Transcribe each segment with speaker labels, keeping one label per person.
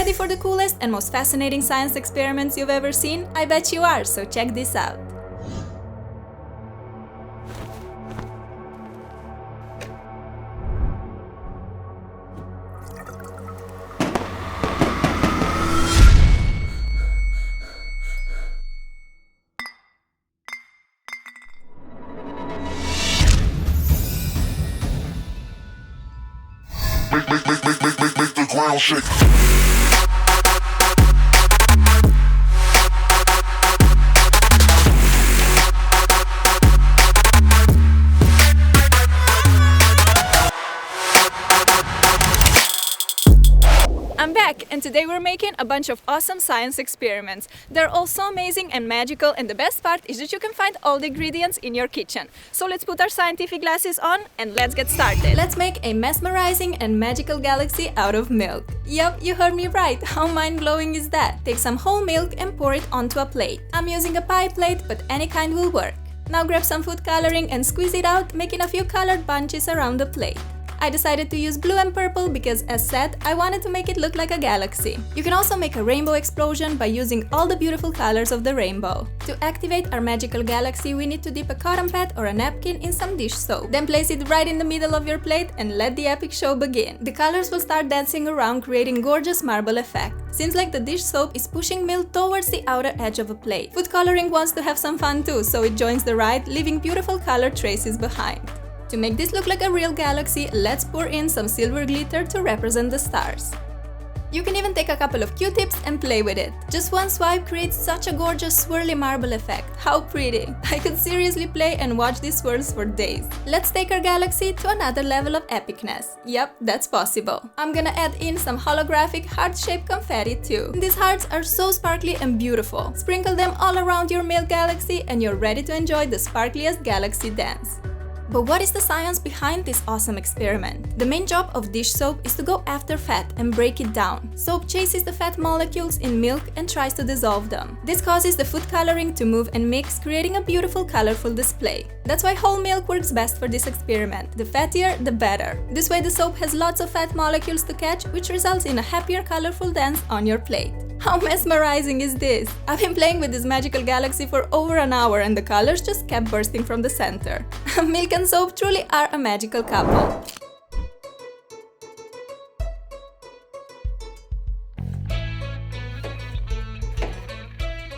Speaker 1: Ready for the coolest and most fascinating science experiments you've ever seen? I bet you are, so check this out.
Speaker 2: Make the ground shake.
Speaker 1: I'm back, and today we're making a bunch of awesome science experiments. They're all so amazing and magical, and the best part is that you can find all the ingredients in your kitchen. So let's put our scientific glasses on and let's get started. Let's make a mesmerizing and magical galaxy out of milk. Yup, you heard me right. How mind-blowing is that? Take some whole milk and pour it onto a plate. I'm using a pie plate, but any kind will work. Now grab some food coloring and squeeze it out, making a few colored bunches around the plate. I decided to use blue and purple because, as said, I wanted to make it look like a galaxy. You can also make a rainbow explosion by using all the beautiful colors of the rainbow. To activate our magical galaxy, we need to dip a cotton pad or a napkin in some dish soap. Then place it right in the middle of your plate and let the epic show begin. The colors will start dancing around, creating gorgeous marble effect. Seems like the dish soap is pushing milk towards the outer edge of a plate. Food coloring wants to have some fun too, so it joins the ride, leaving beautiful color traces behind. To make this look like a real galaxy, let's pour in some silver glitter to represent the stars. You can even take a couple of Q-tips and play with it. Just one swipe creates such a gorgeous swirly marble effect. How pretty! I could seriously play and watch these swirls for days. Let's take our galaxy to another level of epicness. Yep, that's possible. I'm gonna add in some holographic heart-shaped confetti too. These hearts are so sparkly and beautiful. Sprinkle them all around your milk galaxy and you're ready to enjoy the sparkliest galaxy dance. But what is the science behind this awesome experiment? The main job of dish soap is to go after fat and break it down. Soap chases the fat molecules in milk and tries to dissolve them. This causes the food coloring to move and mix, creating a beautiful, colorful display. That's why whole milk works best for this experiment. The fattier, the better. This way the soap has lots of fat molecules to catch, which results in a happier, colorful dance on your plate. How mesmerizing is this? I've been playing with this magical galaxy for over an hour and the colors just kept bursting from the center. Milk and soap truly are a magical couple.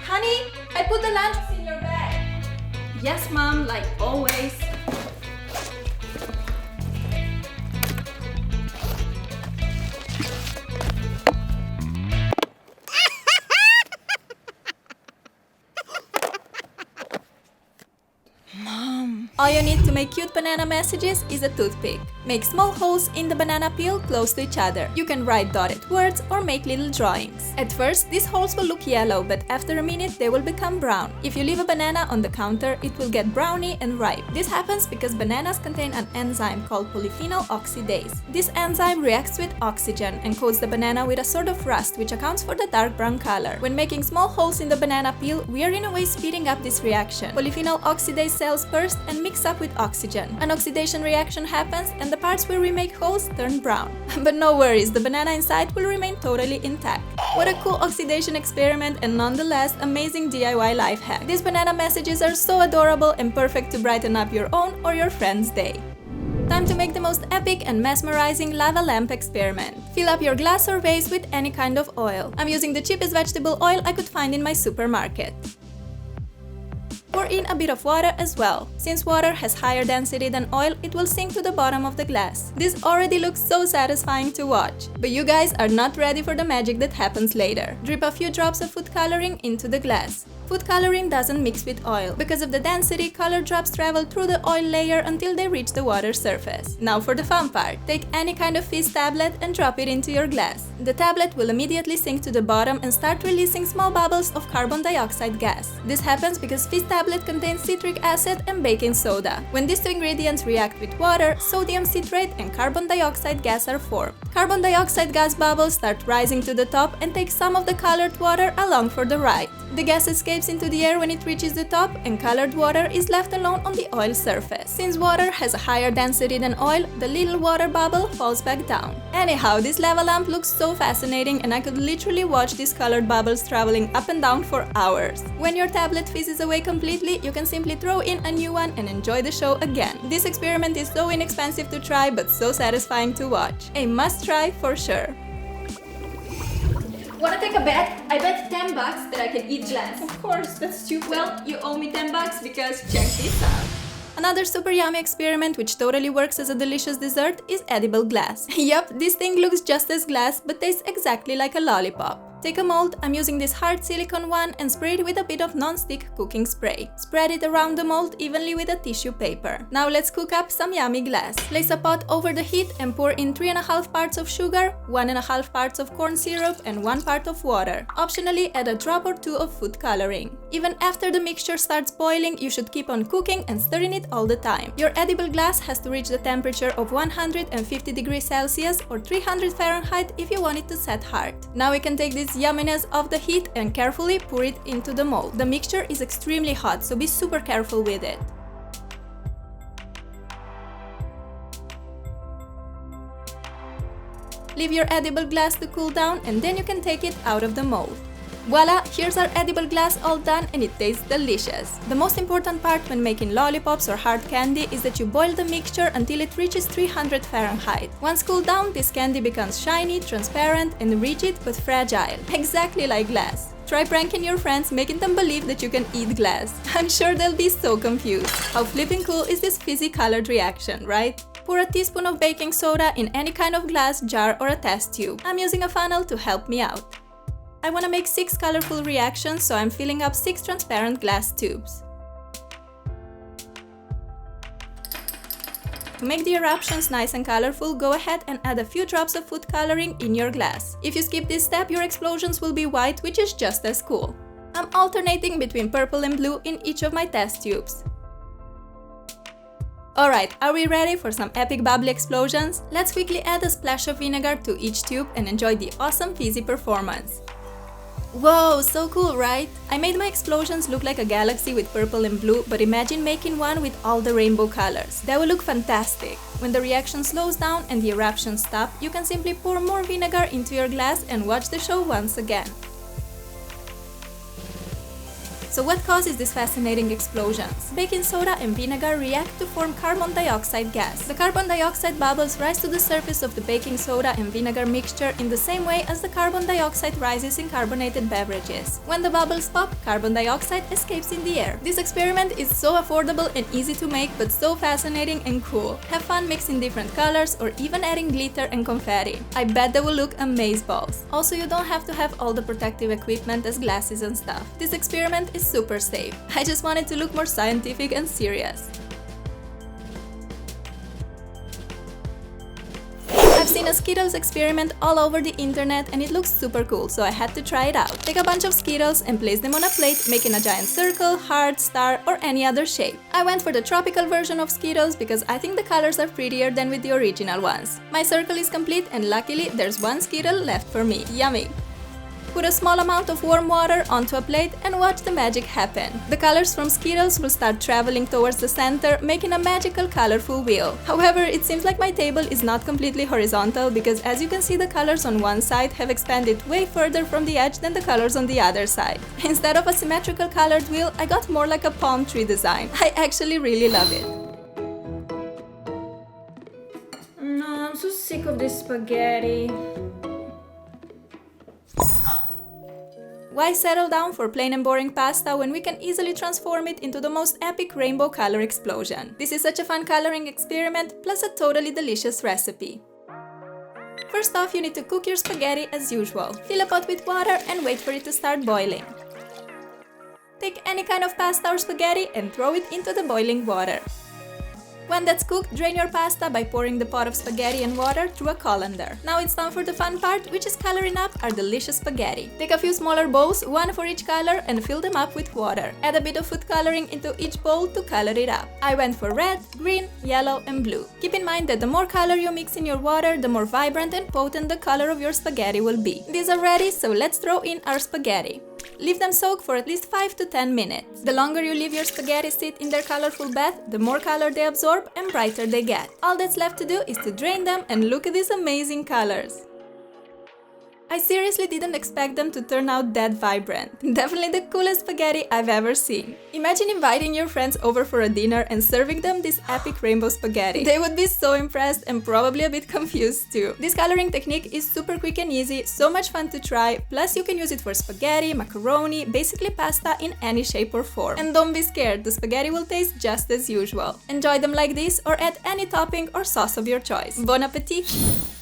Speaker 1: Honey, I put the lunch in your bag. Yes, Mom, like always. All you need to make cute banana messages is a toothpick. Make small holes in the banana peel close to each other. You can write dotted words or make little drawings. At first, these holes will look yellow, but after a minute they will become brown. If you leave a banana on the counter, it will get browny and ripe. This happens because bananas contain an enzyme called polyphenol oxidase. This enzyme reacts with oxygen and coats the banana with a sort of rust, which accounts for the dark brown color. When making small holes in the banana peel, we are in a way speeding up this reaction. Polyphenol oxidase cells burst and mix up with oxygen. An oxidation reaction happens and the parts where we make holes turn brown. But no worries, the banana inside will remain totally intact. What a cool oxidation experiment and nonetheless amazing DIY life hack. These banana messages are so adorable and perfect to brighten up your own or your friend's day. Time to make the most epic and mesmerizing lava lamp experiment. Fill up your glass or vase with any kind of oil. I'm using the cheapest vegetable oil I could find in my supermarket. Pour in a bit of water as well. Since water has higher density than oil, it will sink to the bottom of the glass. This already looks so satisfying to watch. But you guys are not ready for the magic that happens later. Drip a few drops of food coloring into the glass. Food coloring doesn't mix with oil. Because of the density, color drops travel through the oil layer until they reach the water surface. Now for the fun part. Take any kind of fizz tablet and drop it into your glass. The tablet will immediately sink to the bottom and start releasing small bubbles of carbon dioxide gas. This happens because fizz tablet contains citric acid and baking soda. When these two ingredients react with water, sodium citrate and carbon dioxide gas are formed. Carbon dioxide gas bubbles start rising to the top and take some of the colored water along for the ride. The gas escapes escapes into the air when it reaches the top, and colored water is left alone on the oil surface. Since water has a higher density than oil, the little water bubble falls back down. Anyhow, this lava lamp looks so fascinating, and I could literally watch these colored bubbles traveling up and down for hours. When your tablet fizzes away completely, you can simply throw in a new one and enjoy the show again. This experiment is so inexpensive to try, but so satisfying to watch. A must-try for sure. Wanna take a bet? I bet $10 that I can eat glass.
Speaker 3: Of course, that's stupid.
Speaker 1: Well, you owe me $10 because check this out. Another super yummy experiment which totally works as a delicious dessert is edible glass. Yup, this thing looks just as glass but tastes exactly like a lollipop. Take a mold, I'm using this hard silicone one, and spray it with a bit of non-stick cooking spray. Spread it around the mold evenly with a tissue paper. Now let's cook up some yummy glass. Place a pot over the heat and pour in 3.5 parts of sugar, 1.5 parts of corn syrup, and 1 part of water. Optionally, add a drop or two of food coloring. Even after the mixture starts boiling, you should keep on cooking and stirring it all the time. Your edible glass has to reach the temperature of 150 degrees Celsius or 300 Fahrenheit if you want it to set hard. Now we can take this yumminess off the heat and carefully pour it into the mold. The mixture is extremely hot, so be super careful with it. Leave your edible glass to cool down and then you can take it out of the mold. Voila! Here's our edible glass all done and it tastes delicious. The most important part when making lollipops or hard candy is that you boil the mixture until it reaches 300 Fahrenheit. Once cooled down, this candy becomes shiny, transparent, and rigid but fragile, exactly like glass. Try pranking your friends, making them believe that you can eat glass. I'm sure they'll be so confused. How flipping cool is this fizzy colored reaction, right? Pour a teaspoon of baking soda in any kind of glass, jar, or a test tube. I'm using a funnel to help me out. I want to make 6 colorful reactions, so I'm filling up 6 transparent glass tubes. To make the eruptions nice and colorful, go ahead and add a few drops of food coloring in your glass. If you skip this step, your explosions will be white, which is just as cool. I'm alternating between purple and blue in each of my test tubes. Alright, are we ready for some epic bubbly explosions? Let's quickly add a splash of vinegar to each tube and enjoy the awesome fizzy performance. Whoa, so cool, right? I made my explosions look like a galaxy with purple and blue, but imagine making one with all the rainbow colors. That will look fantastic. When the reaction slows down and the eruptions stop, you can simply pour more vinegar into your glass and watch the show once again. So what causes these fascinating explosions? Baking soda and vinegar react to form carbon dioxide gas. The carbon dioxide bubbles rise to the surface of the baking soda and vinegar mixture in the same way as the carbon dioxide rises in carbonated beverages. When the bubbles pop, carbon dioxide escapes in the air. This experiment is so affordable and easy to make, but so fascinating and cool. Have fun mixing different colors or even adding glitter and confetti. I bet they will look amazeballs. Also, you don't have to have all the protective equipment as glasses and stuff. This experiment is super safe. I just wanted to look more scientific and serious. I've seen a Skittles experiment all over the internet and it looks super cool, so I had to try it out. Take a bunch of Skittles and place them on a plate, making a giant circle, heart, star, or any other shape. I went for the tropical version of Skittles because I think the colors are prettier than with the original ones. My circle is complete and luckily there's one Skittle left for me. Yummy! Put a small amount of warm water onto a plate and watch the magic happen. The colors from Skittles will start traveling towards the center, making a magical colorful wheel. However, it seems like my table is not completely horizontal because as you can see, the colors on one side have expanded way further from the edge than the colors on the other side. Instead of a symmetrical colored wheel, I got more like a palm tree design. I actually really love it.
Speaker 3: No, I'm so sick of this spaghetti.
Speaker 1: Why settle down for plain and boring pasta when we can easily transform it into the most epic rainbow color explosion? This is such a fun coloring experiment, plus a totally delicious recipe. First off, you need to cook your spaghetti as usual. Fill a pot with water and wait for it to start boiling. Take any kind of pasta or spaghetti and throw it into the boiling water. When that's cooked, drain your pasta by pouring the pot of spaghetti and water through a colander. Now it's time for the fun part, which is coloring up our delicious spaghetti. Take a few smaller bowls, one for each color, and fill them up with water. Add a bit of food coloring into each bowl to color it up. I went for red, green, yellow, and blue. Keep in mind that the more color you mix in your water, the more vibrant and potent the color of your spaghetti will be. These are ready, so let's throw in our spaghetti. Leave them soak for at least 5 to 10 minutes. The longer you leave your spaghetti sit in their colorful bath, the more color they absorb and brighter they get. All that's left to do is to drain them, and look at these amazing colors. I seriously didn't expect them to turn out that vibrant. Definitely the coolest spaghetti I've ever seen. Imagine inviting your friends over for a dinner and serving them this epic rainbow spaghetti. They would be so impressed and probably a bit confused too. This coloring technique is super quick and easy, so much fun to try, plus you can use it for spaghetti, macaroni, basically pasta in any shape or form. And don't be scared, the spaghetti will taste just as usual. Enjoy them like this or add any topping or sauce of your choice. Bon appetit!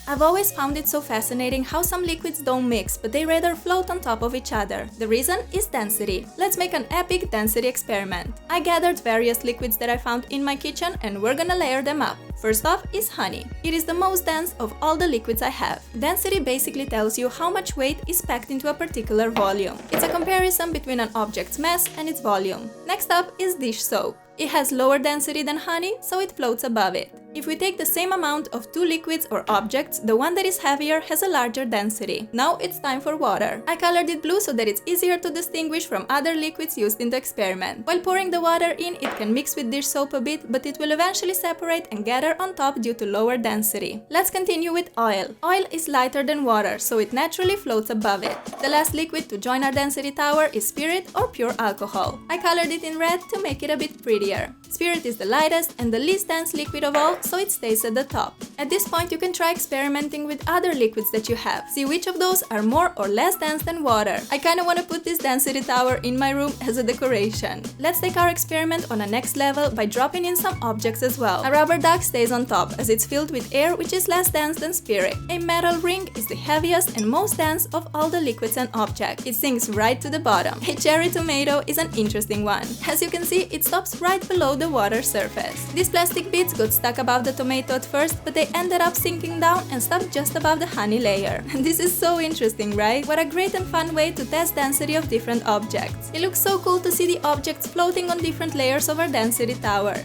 Speaker 1: I've always found it so fascinating how some liquids don't mix, but they rather float on top of each other. The reason is density. Let's make an epic density experiment. I gathered various liquids that I found in my kitchen and we're gonna layer them up. First off is honey. It is the most dense of all the liquids I have. Density basically tells you how much weight is packed into a particular volume. It's a comparison between an object's mass and its volume. Next up is dish soap. It has lower density than honey, so it floats above it. If we take the same amount of two liquids or objects, the one that is heavier has a larger density. Now it's time for water. I colored it blue so that it's easier to distinguish from other liquids used in the experiment. While pouring the water in, it can mix with dish soap a bit, but it will eventually separate and gather on top due to lower density. Let's continue with oil. Oil is lighter than water, so it naturally floats above it. The last liquid to join our density tower is spirit or pure alcohol. I colored it in red to make it a bit prettier. Spirit is the lightest and the least dense liquid of all, so it stays at the top. At this point you can try experimenting with other liquids that you have. See which of those are more or less dense than water. I kinda wanna put this density tower in my room as a decoration. Let's take our experiment on a next level by dropping in some objects as well. A rubber duck stays on top as it's filled with air, which is less dense than spirit. A metal ring is the heaviest and most dense of all the liquids and objects. It sinks right to the bottom. A cherry tomato is an interesting one. As you can see, it stops right below the water surface. These plastic bits got stuck above the tomato at first, but they ended up sinking down and stopped just above the honey layer. And this is so interesting, right? What a great and fun way to test density of different objects. It looks so cool to see the objects floating on different layers of our density tower.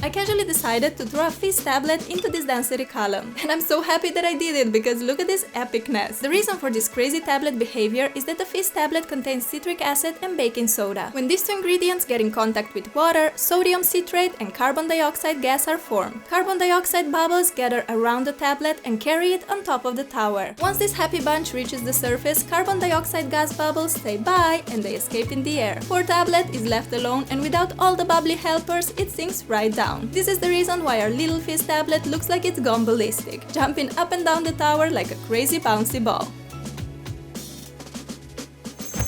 Speaker 1: I casually decided to throw a fizz tablet into this density column, and I'm so happy that I did it because look at this epicness. The reason for this crazy tablet behavior is that the fizz tablet contains citric acid and baking soda. When these two ingredients get in contact with water, sodium citrate and carbon dioxide gas are formed. Carbon dioxide bubbles gather around the tablet and carry it on top of the tower. Once this happy bunch reaches the surface, carbon dioxide gas bubbles stay by and they escape in the air. Poor tablet is left alone, and without all the bubbly helpers, it sinks right down. This is the reason why our little fizz tablet looks like it's gone ballistic, jumping up and down the tower like a crazy bouncy ball.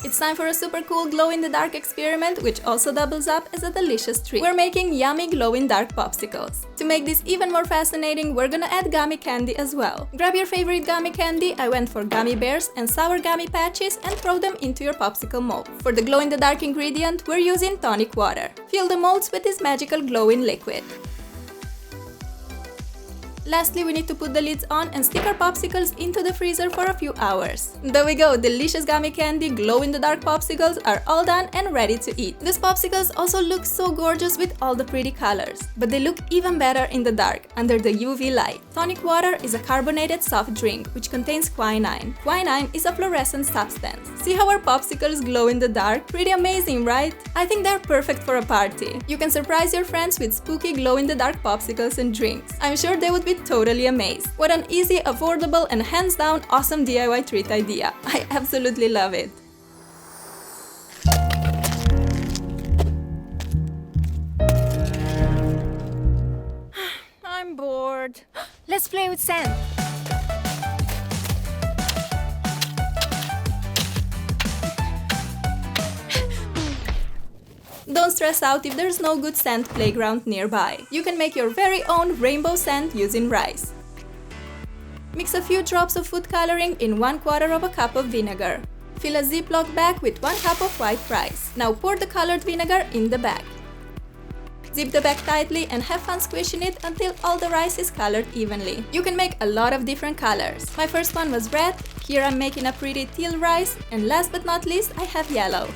Speaker 1: It's time for a super cool glow-in-the-dark experiment, which also doubles up as a delicious treat. We're making yummy glow-in-dark popsicles. To make this even more fascinating, we're gonna add gummy candy as well. Grab your favorite gummy candy. I went for gummy bears and sour gummy patches and throw them into your popsicle mold. For the glow-in-the-dark ingredient, we're using tonic water. Fill the molds with this magical glowing liquid. Lastly, we need to put the lids on and stick our popsicles into the freezer for a few hours. There we go, delicious gummy candy, glow-in-the-dark popsicles are all done and ready to eat. These popsicles also look so gorgeous with all the pretty colors, but they look even better in the dark, under the UV light. Tonic water is a carbonated soft drink, which contains quinine. Quinine is a fluorescent substance. See how our popsicles glow in the dark? Pretty amazing, right? I think they're perfect for a party. You can surprise your friends with spooky glow-in-the-dark popsicles and drinks. I'm sure they would be totally amazed. What an easy, affordable, and hands-down awesome DIY treat idea. I absolutely love it. I'm bored. Let's play with sand. Don't stress out if there's no good sand playground nearby. You can make your very own rainbow sand using rice. Mix a few drops of food coloring in 1/4 of a cup of vinegar. Fill a Ziploc bag with 1 cup of white rice. Now pour the colored vinegar in the bag. Zip the bag tightly and have fun squishing it until all the rice is colored evenly. You can make a lot of different colors. My first one was red, here I'm making a pretty teal rice, and last but not least I have yellow.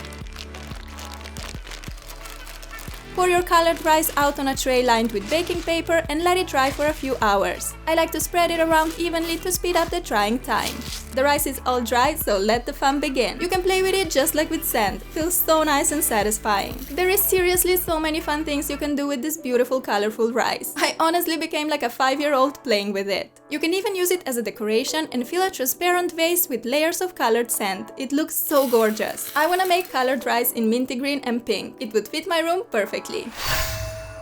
Speaker 1: Pour your colored rice out on a tray lined with baking paper and let it dry for a few hours. I like to spread it around evenly to speed up the drying time. The rice is all dry, so let the fun begin. You can play with it just like with sand. Feels so nice and satisfying. There is seriously so many fun things you can do with this beautiful colorful rice. I honestly became like a 5-year-old playing with it. You can even use it as a decoration and fill a transparent vase with layers of colored sand. It looks so gorgeous. I wanna make colored rice in minty green and pink. It would fit my room perfectly.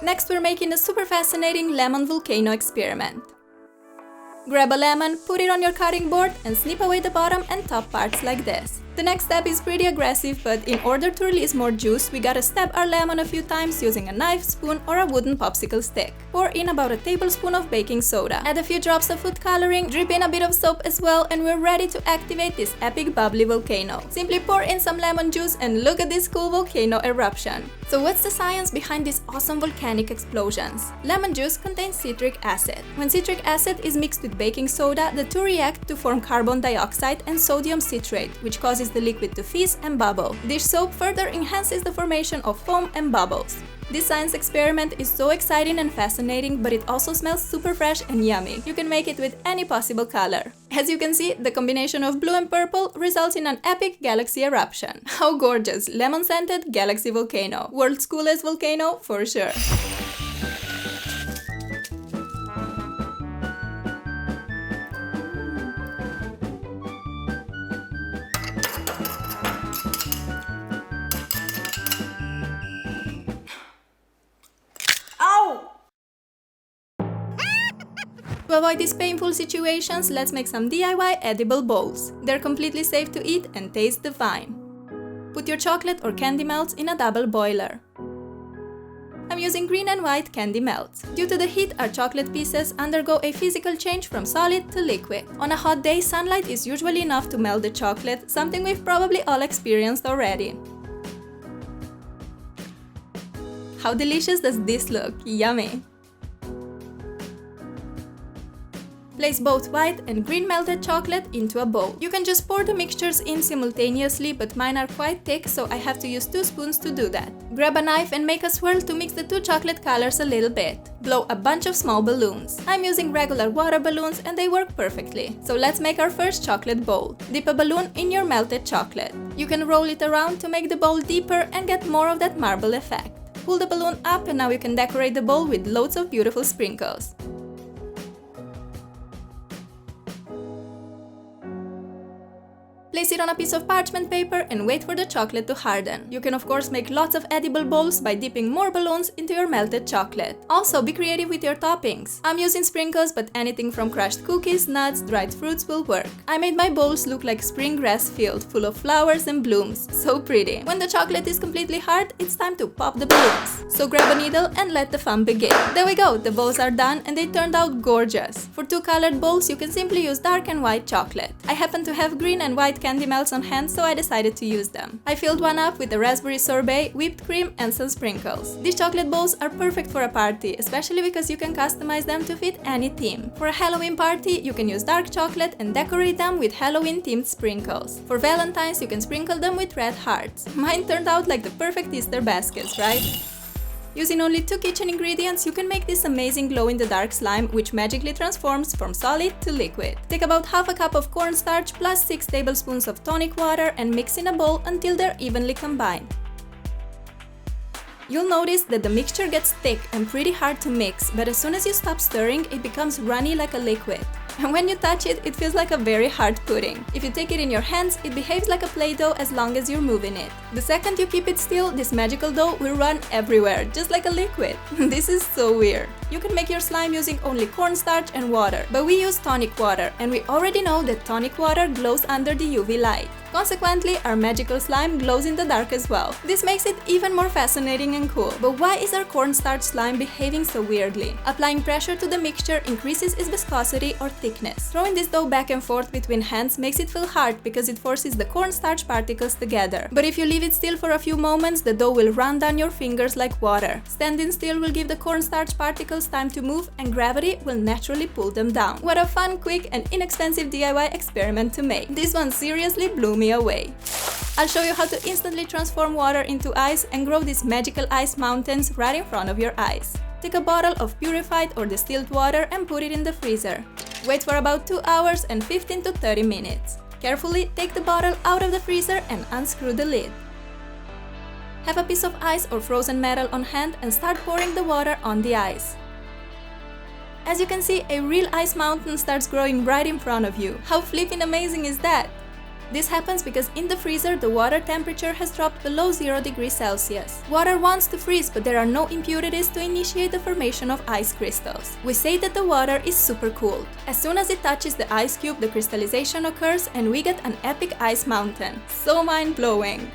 Speaker 1: Next, we're making a super fascinating lemon volcano experiment. Grab a lemon, put it on your cutting board and snip away the bottom and top parts like this. The next step is pretty aggressive, but in order to release more juice, we gotta stab our lemon a few times using a knife, spoon or a wooden popsicle stick. Pour in about a tablespoon of baking soda. Add a few drops of food coloring, drip in a bit of soap as well, and we're ready to activate this epic bubbly volcano. Simply pour in some lemon juice and look at this cool volcano eruption. So what's the science behind these awesome volcanic explosions? Lemon juice contains citric acid. When citric acid is mixed with baking soda, the two react to form carbon dioxide and sodium citrate, which causes the liquid to fizz and bubble. Dish soap further enhances the formation of foam and bubbles. This science experiment is so exciting and fascinating, but it also smells super fresh and yummy. You can make it with any possible color. As you can see, the combination of blue and purple results in an epic galaxy eruption. How gorgeous! Lemon-scented galaxy volcano. World's coolest volcano for sure. To avoid these painful situations, let's make some DIY edible bowls. They're completely safe to eat and taste divine. Put your chocolate or candy melts in a double boiler. I'm using green and white candy melts. Due to the heat, our chocolate pieces undergo a physical change from solid to liquid. On a hot day, sunlight is usually enough to melt the chocolate, something we've probably all experienced already. How delicious does this look? Yummy! Place both white and green melted chocolate into a bowl. You can just pour the mixtures in simultaneously, but mine are quite thick, so I have to use 2 spoons to do that. Grab a knife and make a swirl to mix the 2 chocolate colors a little bit. Blow a bunch of small balloons. I'm using regular water balloons and they work perfectly. So let's make our first chocolate bowl. Dip a balloon in your melted chocolate. You can roll it around to make the bowl deeper and get more of that marble effect. Pull the balloon up and now you can decorate the bowl with loads of beautiful sprinkles. Place it on a piece of parchment paper and wait for the chocolate to harden. You can of course make lots of edible bowls by dipping more balloons into your melted chocolate. Also, be creative with your toppings. I'm using sprinkles, but anything from crushed cookies, nuts, dried fruits will work. I made my bowls look like spring grass field full of flowers and blooms. So pretty. When the chocolate is completely hard, it's time to pop the balloons. So grab a needle and let the fun begin. There we go, the bowls are done and they turned out gorgeous. For 2 colored bowls, you can simply use dark and white chocolate. I happen to have green and white candy melts on hand, so I decided to use them. I filled one up with a raspberry sorbet, whipped cream and some sprinkles. These chocolate bowls are perfect for a party, especially because you can customize them to fit any theme. For a Halloween party, you can use dark chocolate and decorate them with Halloween-themed sprinkles. For Valentine's, you can sprinkle them with red hearts. Mine turned out like the perfect Easter baskets, right? Using only 2 kitchen ingredients, you can make this amazing glow-in-the-dark slime, which magically transforms from solid to liquid. Take about half a cup of cornstarch plus 6 tablespoons of tonic water and mix in a bowl until they're evenly combined. You'll notice that the mixture gets thick and pretty hard to mix, but as soon as you stop stirring, it becomes runny like a liquid. And when you touch it, it feels like a very hard pudding. If you take it in your hands, it behaves like a Play-Doh as long as you're moving it. The second you keep it still, this magical dough will run everywhere, just like a liquid. This is so weird. You can make your slime using only cornstarch and water, but we use tonic water, and we already know that tonic water glows under the UV light. Consequently, our magical slime glows in the dark as well. This makes it even more fascinating and cool. But why is our cornstarch slime behaving so weirdly? Applying pressure to the mixture increases its viscosity or thickness. Throwing this dough back and forth between hands makes it feel hard because it forces the cornstarch particles together. But if you leave it still for a few moments, the dough will run down your fingers like water. Standing still will give the cornstarch particles time to move, and gravity will naturally pull them down. What a fun, quick and inexpensive DIY experiment to make. This one seriously blew me away. I'll show you how to instantly transform water into ice and grow these magical ice mountains right in front of your eyes. Take a bottle of purified or distilled water and put it in the freezer. Wait for about 2 hours and 15 to 30 minutes. Carefully take the bottle out of the freezer and unscrew the lid. Have a piece of ice or frozen metal on hand and start pouring the water on the ice. As you can see, a real ice mountain starts growing right in front of you. How flippin' amazing is that? This happens because in the freezer, the water temperature has dropped below 0 degrees Celsius. Water wants to freeze, but there are no impurities to initiate the formation of ice crystals. We say that the water is super cooled. As soon as it touches the ice cube, the crystallization occurs and we get an epic ice mountain. So mind-blowing!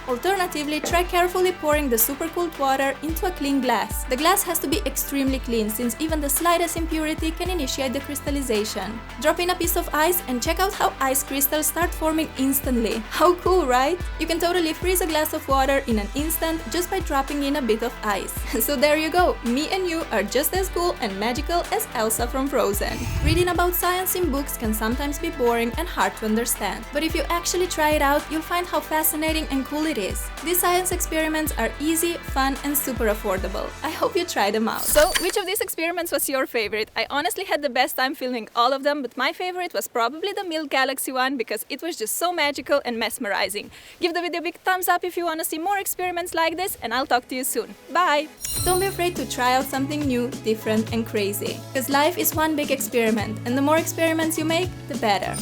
Speaker 1: Alternatively, try carefully pouring the supercooled water into a clean glass. The glass has to be extremely clean since even the slightest impurity can initiate the crystallization. Drop in a piece of ice and check out how ice crystals start forming instantly. How cool, right? You can totally freeze a glass of water in an instant just by dropping in a bit of ice. So there you go, me and you are just as cool and magical as Elsa from Frozen. Reading about science in books can sometimes be boring and hard to understand, but if you actually try it out, you'll find how fascinating and cool it is. These science experiments are easy, fun, and super affordable. I hope you try them out. So, which of these experiments was your favorite? I honestly had the best time filming all of them, but my favorite was probably the Milk Galaxy one because it was just so magical and mesmerizing. Give the video a big thumbs up if you want to see more experiments like this, and I'll talk to you soon. Bye! Don't be afraid to try out something new, different, and crazy. Because life is one big experiment, and the more experiments you make, the better.